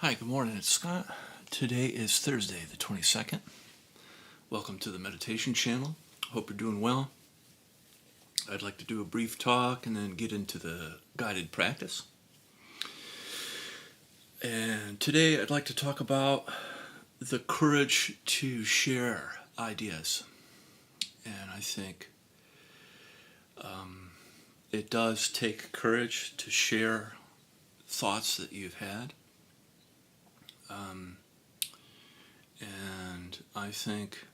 Hi, good morning. It's Scott. Today is Thursday, the 22nd. Welcome to the meditation channel. Hope you're doing well. I'd like to do a brief talk and then get into the guided practice. And today I'd like to talk about the courage to share ideas. And I think it does take courage to share thoughts that you've had. And I think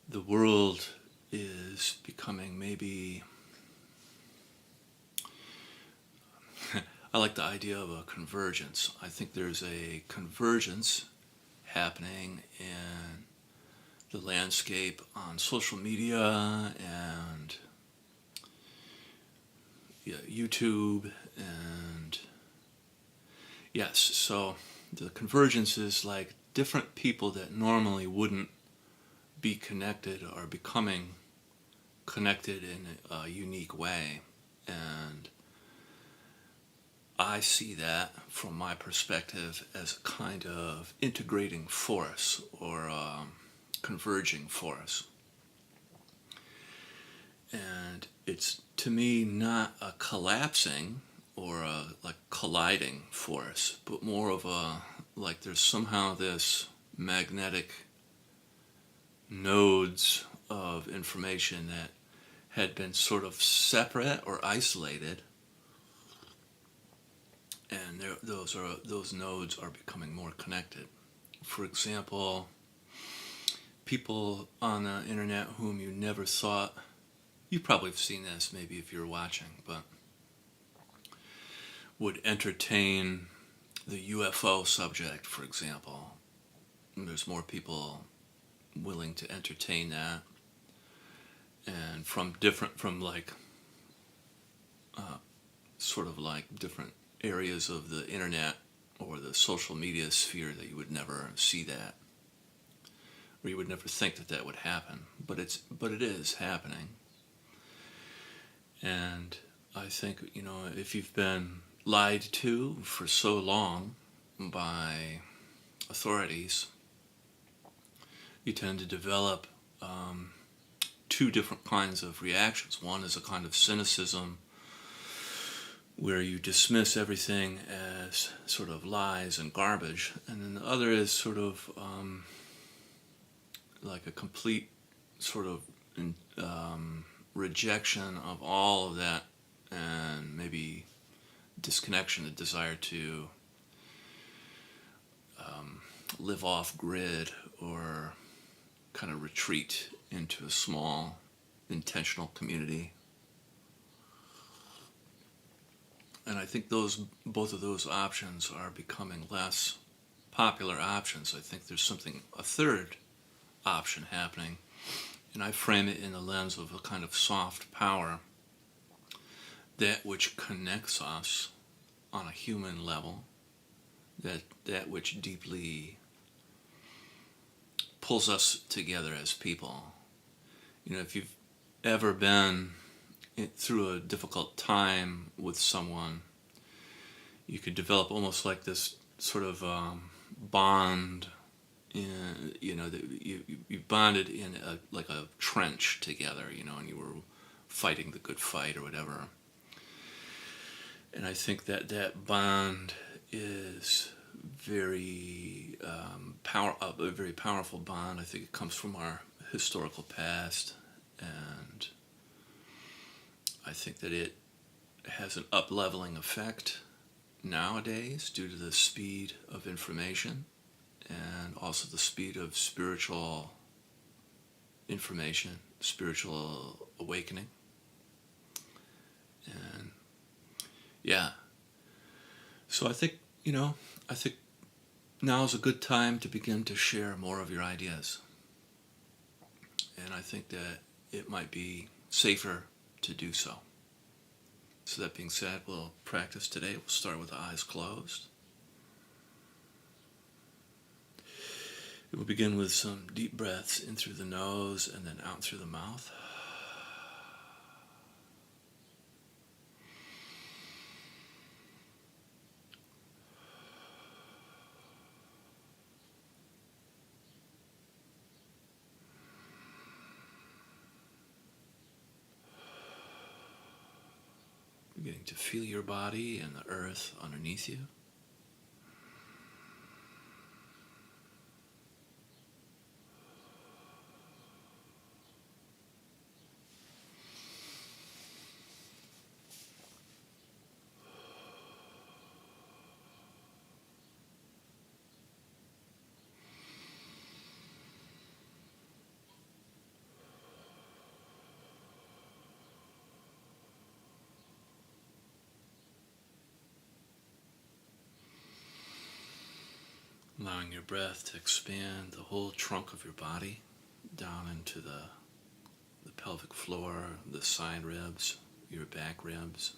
the world is becoming maybe, I like the idea of a convergence. I think there's a convergence happening in the landscape on social media and YouTube and yes, so the convergence is like different people that normally wouldn't be connected are becoming connected in a unique way. And I see that from my perspective as a kind of integrating force or converging force. And it's to me not a collapsing or a like colliding force, but more of a like there's somehow this magnetic nodes of information that had been sort of separate or isolated, and those nodes are becoming more connected. For example, people on the internet whom you never thought, you probably have seen this maybe if you're watching, but would entertain the UFO subject, for example. And there's more people willing to entertain that, and from sort of like different areas of the internet or the social media sphere that you would never see that, or you would never think that that would happen, but it is happening. And I think, if you've been lied to for so long by authorities, you tend to develop two different kinds of reactions. One is a kind of cynicism where you dismiss everything as sort of lies and garbage, and then the other is sort of like a complete sort of rejection of all of that, and maybe disconnection, the desire to live off grid or kind of retreat into a small intentional community. And I think both of those options are becoming less popular options. I think there's a third option happening, and I frame it in the lens of a kind of soft power, that which connects us on a human level, that which deeply pulls us together as people. If you've ever been through a difficult time with someone, you could develop almost like this sort of bond. That you bonded in like a trench together, and you were fighting the good fight or whatever. And I think that bond is very a very powerful bond. I think it comes from our historical past, and I think that it has an up-leveling effect nowadays due to the speed of information and also the speed of spiritual information, spiritual awakening. And yeah, so I think now is a good time to begin to share more of your ideas. And I think that it might be safer to do so. So that being said, we'll practice today. We'll start with the eyes closed. We'll begin with some deep breaths in through the nose and then out through the mouth. beginning to feel your body and the earth underneath you. Allowing your breath to expand the whole trunk of your body down into the pelvic floor, the side ribs, your back ribs.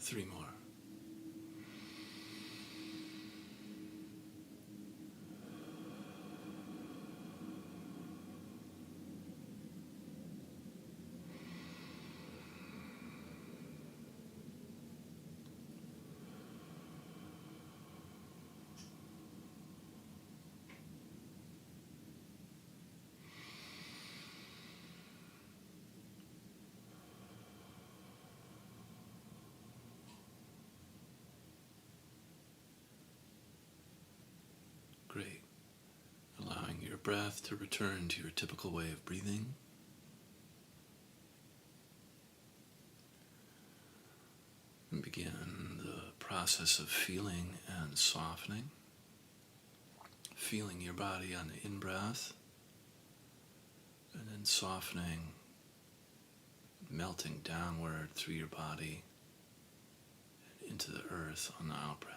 Three more. Great. Allowing your breath to return to your typical way of breathing. And begin the process of feeling and softening. Feeling your body on the in-breath, and then softening, melting downward through your body and into the earth on the out-breath.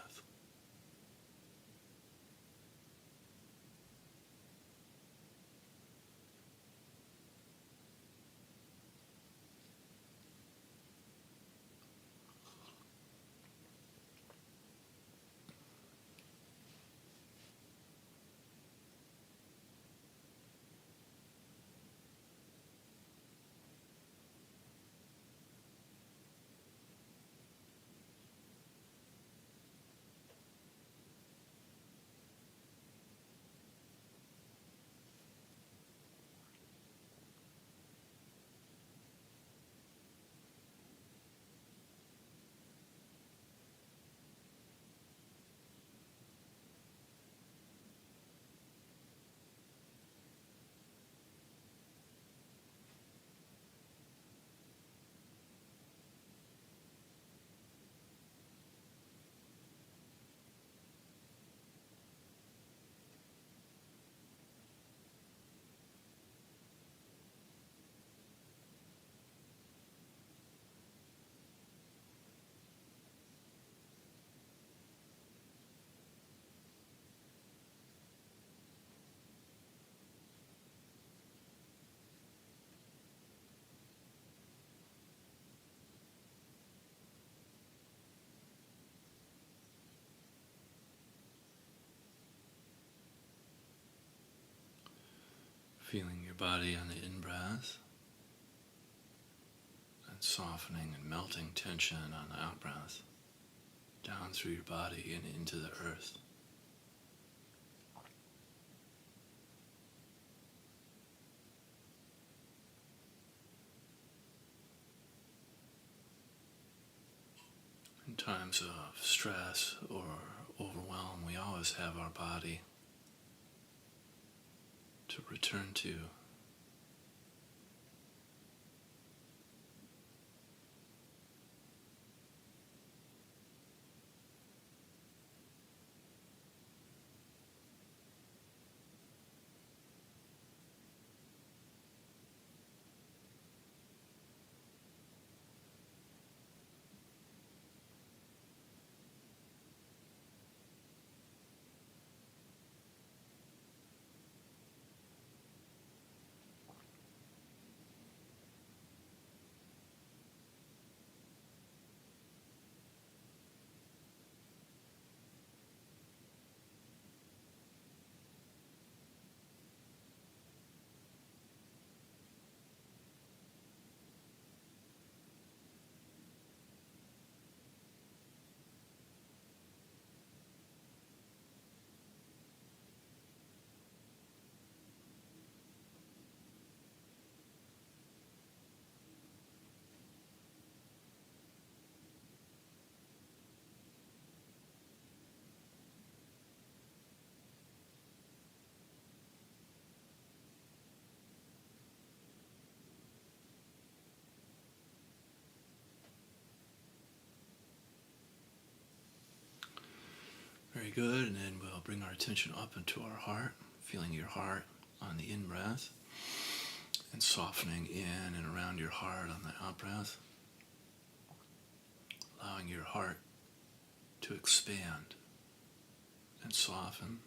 Feeling your body on the in-breath and softening and melting tension on the out-breath down through your body and into the earth. In times of stress or overwhelm, we always have our body to return to. good. And then we'll bring our attention up into our heart, feeling your heart on the in-breath and softening in and around your heart on the out-breath, allowing your heart to expand and soften.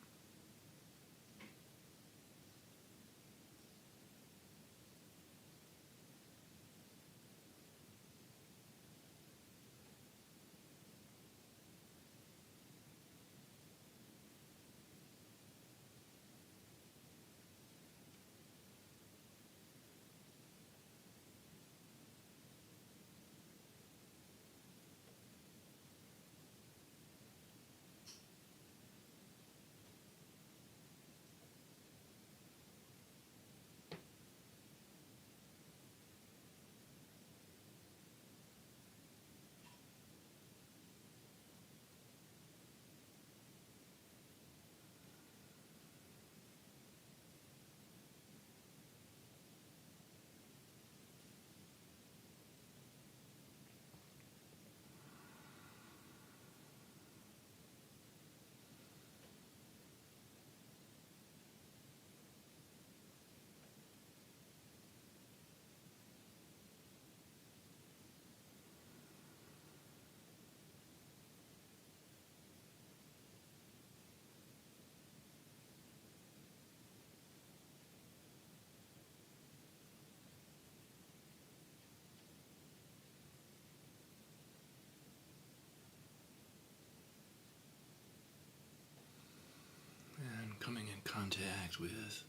And coming in contact with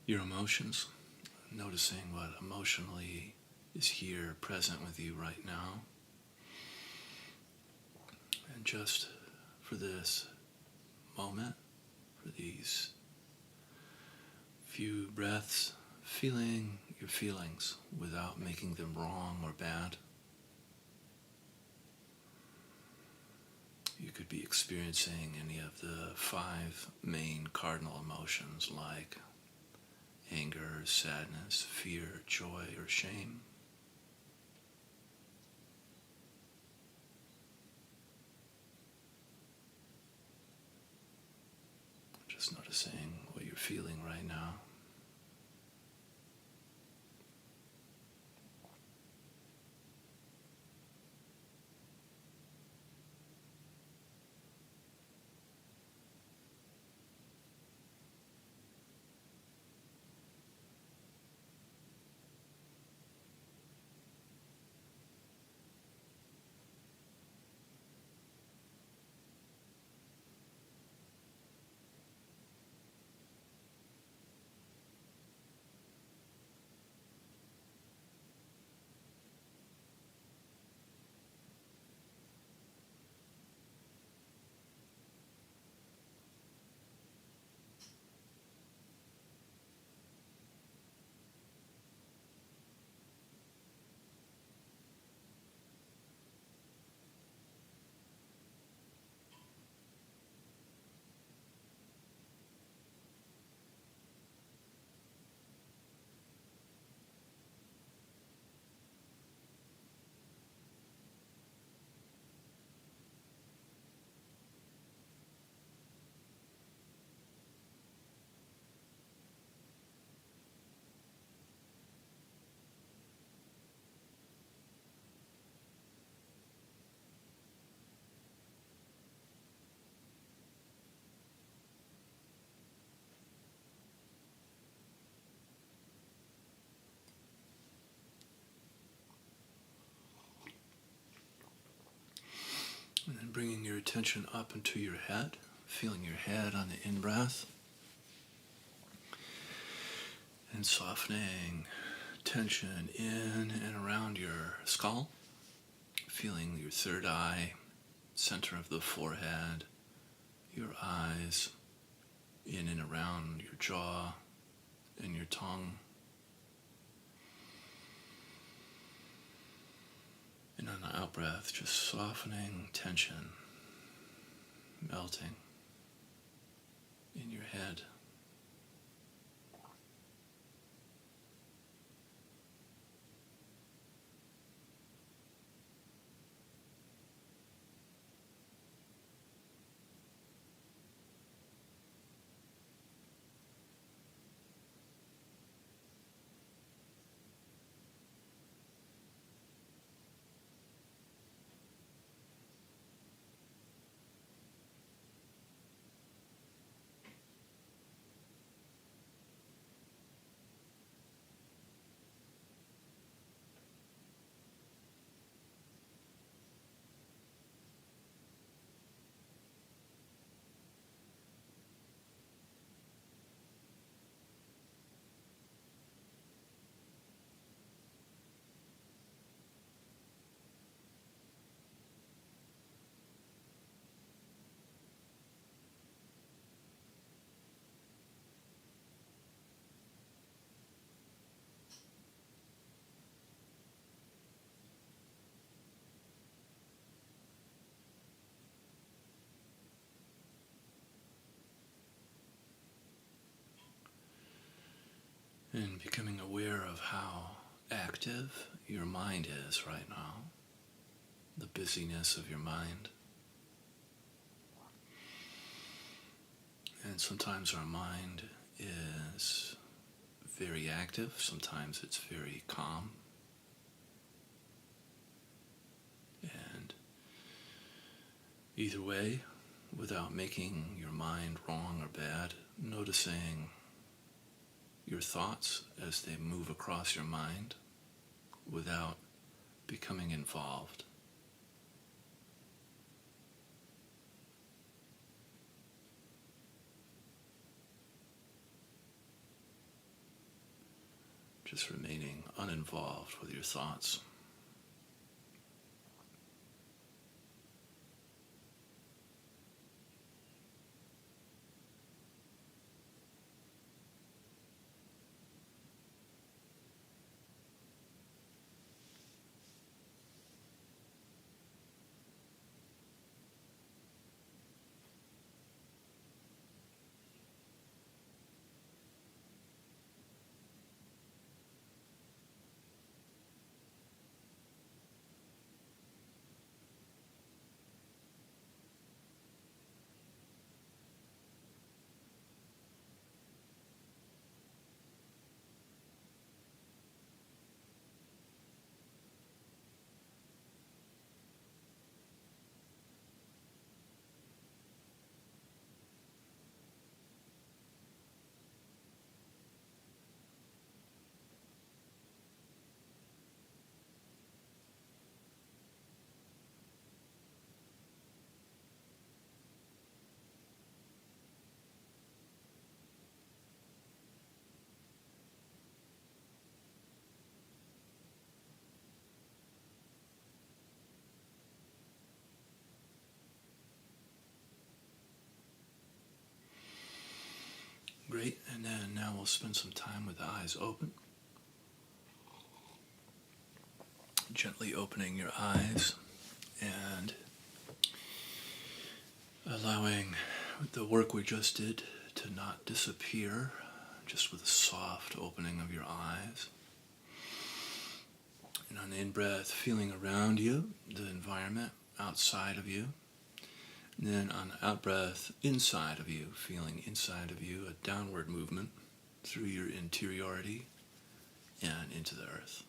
your emotions, noticing what emotionally is here present with you right now. And just for this moment, for these few breaths, feeling your feelings without making them wrong or bad. You could be experiencing any of the 5 main cardinal emotions like anger, sadness, fear, joy, or shame. Just noticing what you're feeling right now. And then bringing your attention up into your head, feeling your head on the in-breath, and softening tension in and around your skull, feeling your third eye, center of the forehead, your eyes, in and around your jaw and your tongue. And on the out breath, just softening tension, melting in your head. And becoming aware of how active your mind is right now, the busyness of your mind. And sometimes our mind is very active, sometimes it's very calm. And either way, without making your mind wrong or bad, noticing your thoughts as they move across your mind without becoming involved. Just remaining uninvolved with your thoughts. Great, and then now we'll spend some time with the eyes open. Gently opening your eyes and allowing the work we just did to not disappear, just with a soft opening of your eyes. And on the in-breath, feeling around you, the environment outside of you. And then on the out-breath, inside of you, feeling inside of you a downward movement through your interiority and into the earth.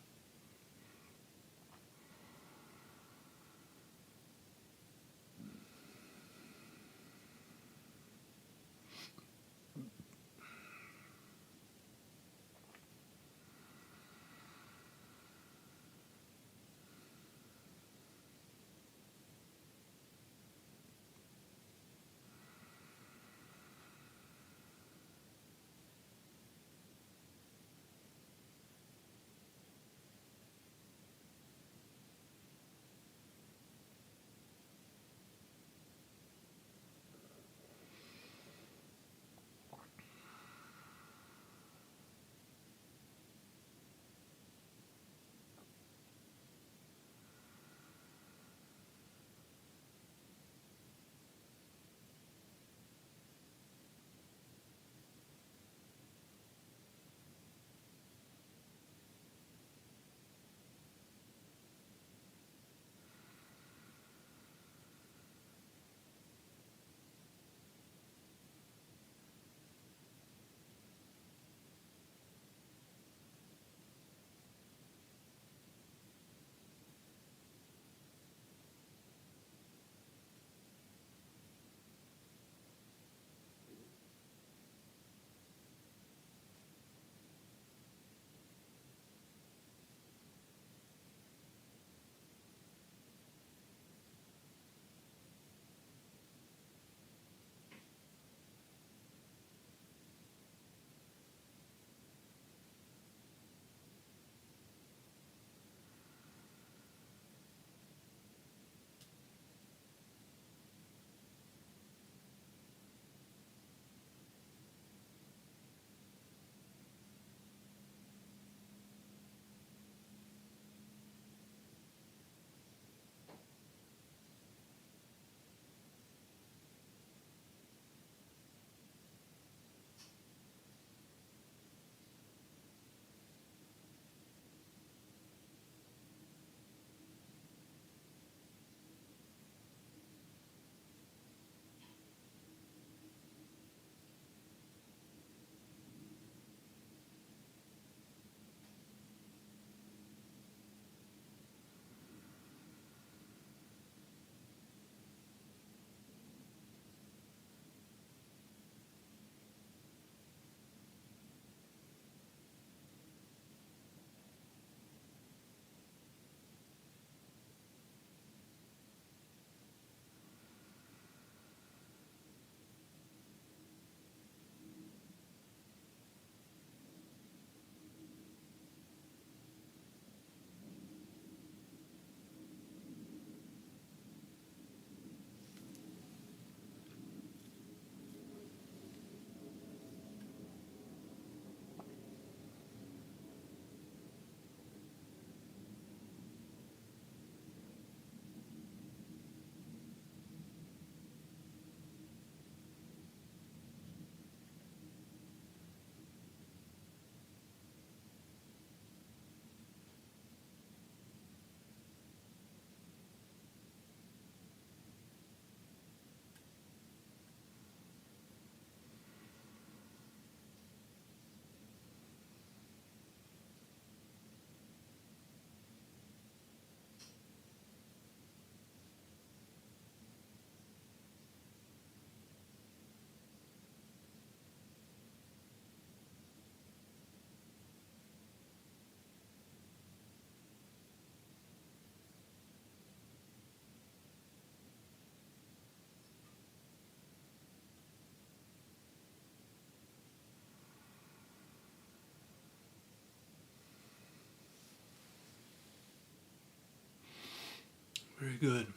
good.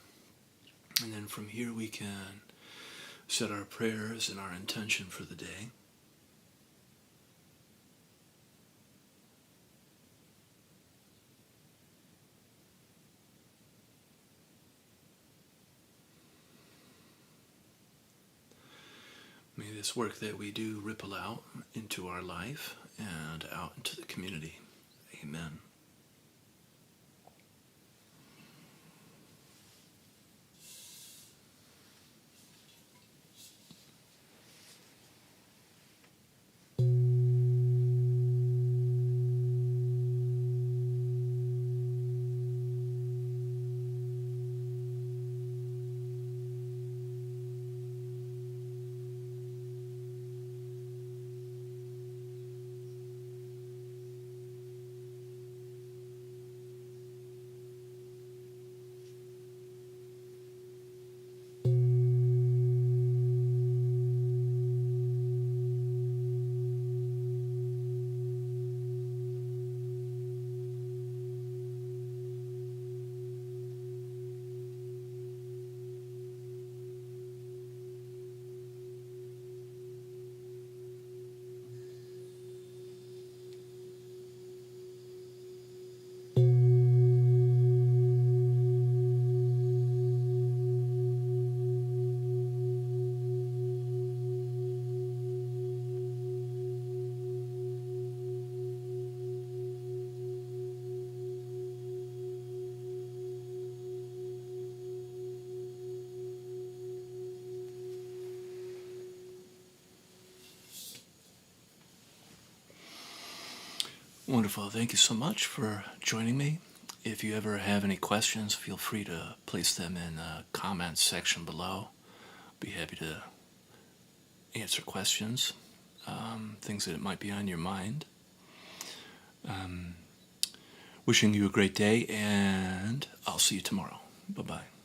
And then from here we can set our prayers and our intention for the day. May this work that we do ripple out into our life and out into the community. Amen. Wonderful. Thank you so much for joining me. If you ever have any questions, feel free to place them in the comments section below. Be happy to answer questions, things that might be on your mind. Wishing you a great day, and I'll see you tomorrow. Bye-bye.